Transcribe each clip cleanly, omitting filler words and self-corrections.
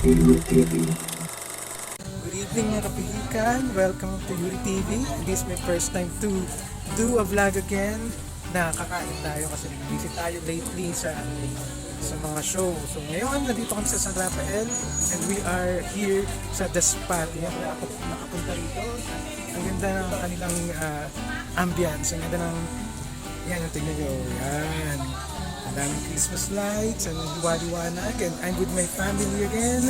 Good evening mga kapihikan. Welcome to Yuri TV. This is my first time to do a vlog again. Nakakain tayo kasi busy tayo lately sa mga show. So ngayon, nandito kami sa San Rafael and we are here sa The Spot. Yan, nakapunta rito. Ang ganda ng kanilang ambience. Ang ganda ng, yan, tingnan nyo. Yan. Ang daming Christmas lights and liwa-liwanag. And I'm with my family again.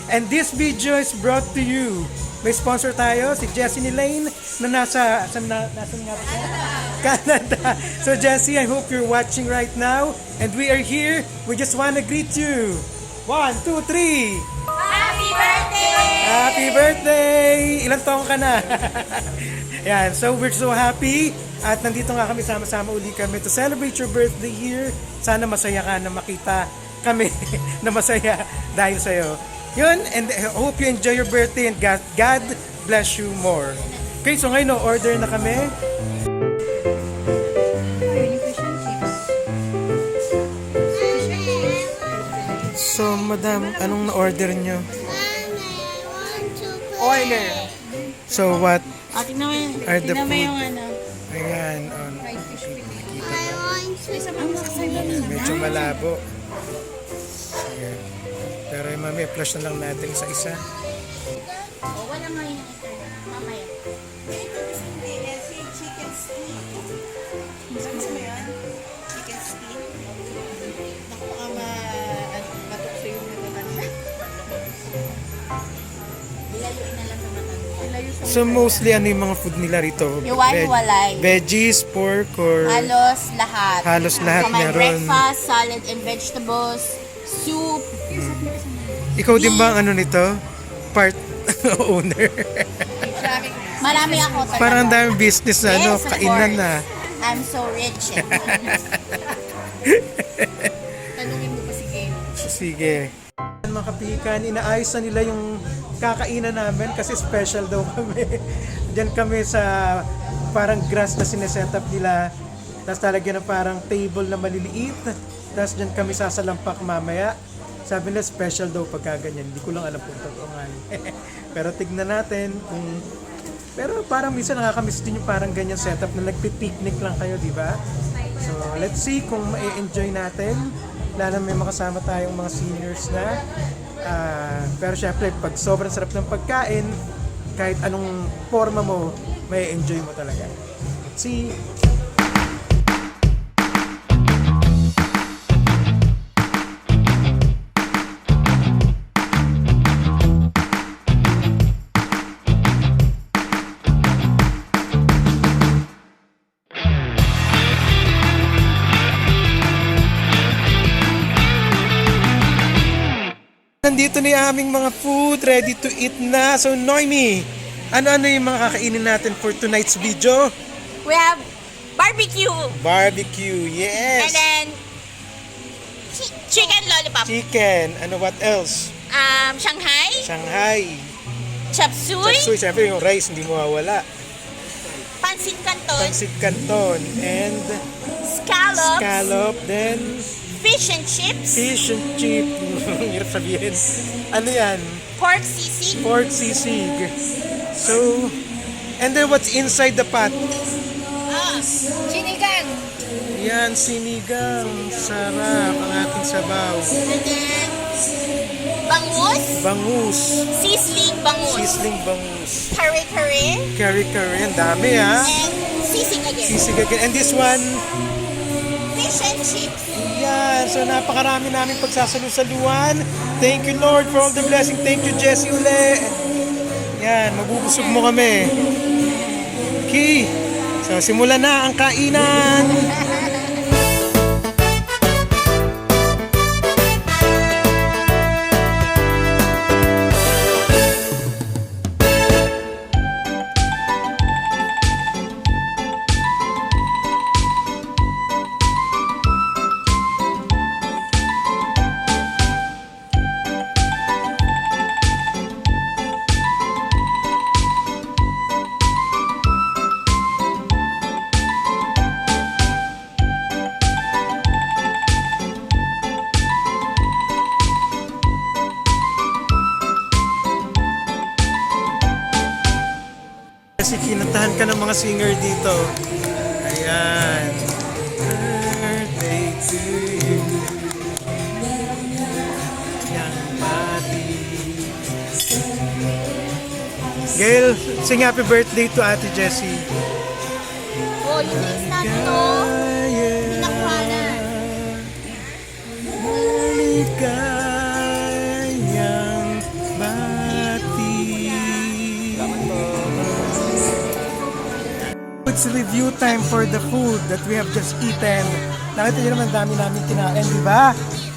And this video is brought to you. May sponsor tayo, si Jessie Lane na nasa nga ba siya? Canada. So Jessie, I hope you're watching right now. And we are here. We just want to greet you. 1, 2, 3. Happy birthday! Happy birthday! Ilang taong ka na? Yan, so we're so happy. At nandito nga kami, sama-sama uli kami to celebrate your birthday here. Sana masaya ka na makita kami na masaya dahil sa'yo. Yun, and I hope you enjoy your birthday and God bless you more. Okay, so ngayon order na kami. So, madam, anong na-order nyo? Order. So, what Tingnan mo yun. are the Tingnan mo food? yung ano. Ayan, medyo malabo. Sige. Pero yung mami, flash na lang natin sa isa. O, wala nga yung ito. Mamaya. Chicken steak. Gusto mo yun? Chicken steak. Naku, matukso yung matatanda. Ilayuin na lang sa matatanda. So mostly ano yung mga food nila rito? Iwan-walay. Veggies, pork, or Halos lahat. Halos lahat So, may meron. breakfast, salad and vegetables, soup. Ikaw din ba ang ano nito? Part owner? Marami ako talaga. Parang ang daming business na ano, Yes, of kainan course. na. I'm so rich. Tanungin mo pa si Gabe. Sige. Mga kapihikan, inaayos na nila yung kakainan namin kasi special daw kami. Diyan kami sa parang grass na sineset up nila. Tapos talagyan ng parang table na maliliit. Tapos diyan kami sasalampak mamaya. Sabi nila special daw pagka ganyan. Hindi ko lang alam kung totoo nga. Pero tignan natin kung... Pero parang minsan nakakamiss din yung parang ganyan setup na nagpi-picnic lang kayo, di ba? So let's see kung ma-enjoy natin. Lalo may makasama tayong mga seniors na. Pero syempre, pag sobrang sarap ng pagkain, kahit anong forma mo, may enjoy mo talaga. Let's see. ito na yung aming mga food, ready to eat na. So, Noemi, ano-ano yung mga kakainin natin for tonight's video? We have barbecue. Barbecue, And yes. then, chicken lollipop. Chicken, ano what else? Shanghai. Shanghai. Chop suey. Chapsuy, siyempre yung rice hindi mawawala. Pansit canton. Pancit canton and Scallops. scallop, then Fish and chips. fish and chip. Hirap sabihin. Ano yan? Pork sisig. Pork sisig. So, and then what's inside the pot? Sinigang. Yan, sinigang. Sarap ang ating sabaw. And then, bangus. Bangus. Sisling bangus. Sisling bangus. Kare-kare. Curry-curry. Ang dami ha. And sisig again. Sisig again. And this one, Fish and chips. yan. So napakarami namin pagsasalu-saluan. Thank you Lord for all the blessing. Thank you Jessie uli. Yan, mabubusog mo kami. Okay. So simulan na ang kainan. Kasi kinatahan ka ng mga singer dito. Ayan. Birthday to you. Yang Pati. Gail, sing happy birthday to Ate Jessie. Oh, yung next natin to. Nakuhanan. Maligayang bati. It's review time for the food that we have just eaten. Nakita nyo naman dami namin kinain, di ba?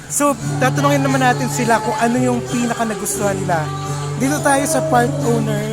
So, tatanungin naman natin sila kung ano yung pinaka nagustuhan nila. Dito tayo sa part owner.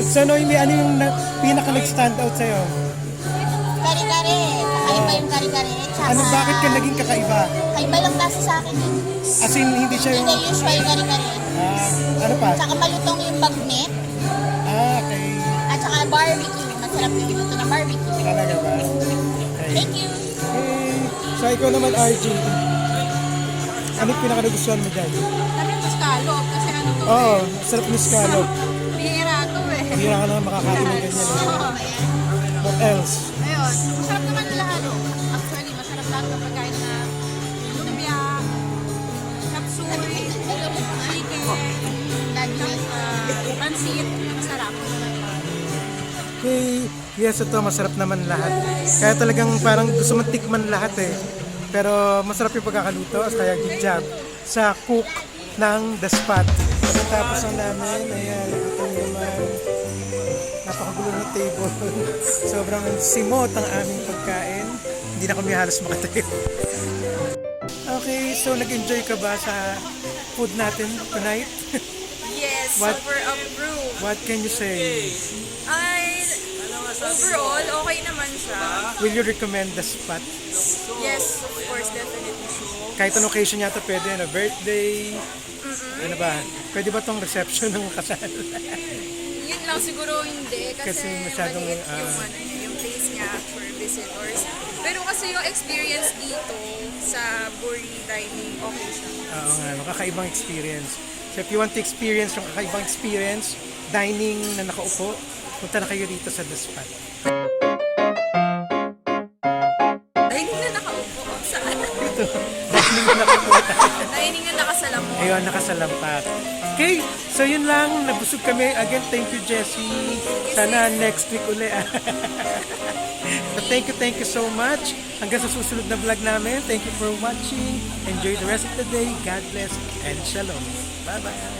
So, Noemi, ano yung pinaka nag-stand out sa'yo? Kare-kare. Kakaiba yung kare-kare. Tsaka, Ano, bakit ka naging kakaiba? Kaiba lang kasi sa akin eh. As in, hindi siya yung... Hindi usual kare-kare. ano pa? Tsaka malutong yung bagnet. Okay. At saka barbecue. Masarap yung luto ng barbecue. Talaga ba? Okay. Thank you. Okay. So, ikaw naman, RG. Ano yung pinaka nagustuhan mo dyan? Sabi ko scallop kasi ano to Oo, sarap ni scallop. Bihira to eh. Hindi na ka naman makakain ng ganyan. What else? Ayun. Masarap naman lahat. Actually, masarap lahat ng pagkain na lumpia, chapsuy, chicken, pansit. Masarap. Okay. Yes, ito masarap naman lahat. Kaya talagang parang gusto mong tikman lahat eh. Pero masarap yung pagkakaluto. Kaya good job sa cook ng The Spot. Tapos ang namin, ayan, ito naman. Napakagulo ng table. Sobrang simot ang aming pagkain. Hindi na kami halos makatayo. Okay, so nag-enjoy ka ba sa food natin tonight? Yes, What? super approved. What can you say? Ay, overall, okay naman siya. Will you recommend The Spot? Yes, of course, definitely. Kahit anong occasion yata pwede, ano, birthday, ano ba? Pwede ba tong reception ng kasal? Yun lang siguro hindi Kasi kasi masyadong, maliit yung place niya for visitors. Pero kasi yung experience dito sa Buri Dining, okay siya. Oo nga, kakaibang experience. So if you want to experience yung kakaibang experience, dining na nakaupo, punta na kayo dito sa The Spot. Dining na nakaupo. Saan? Dito, dining na nakaupo. Dining na nakasalamon. Ayun, nakasalampak. Okay, so yun lang, nabusog kami. Again, thank you Jessie. Sana next week uli. But thank you so much. Hanggang sa susunod na vlog namin. Thank you for watching. Enjoy the rest of the day. God bless and shalom. Bye-bye.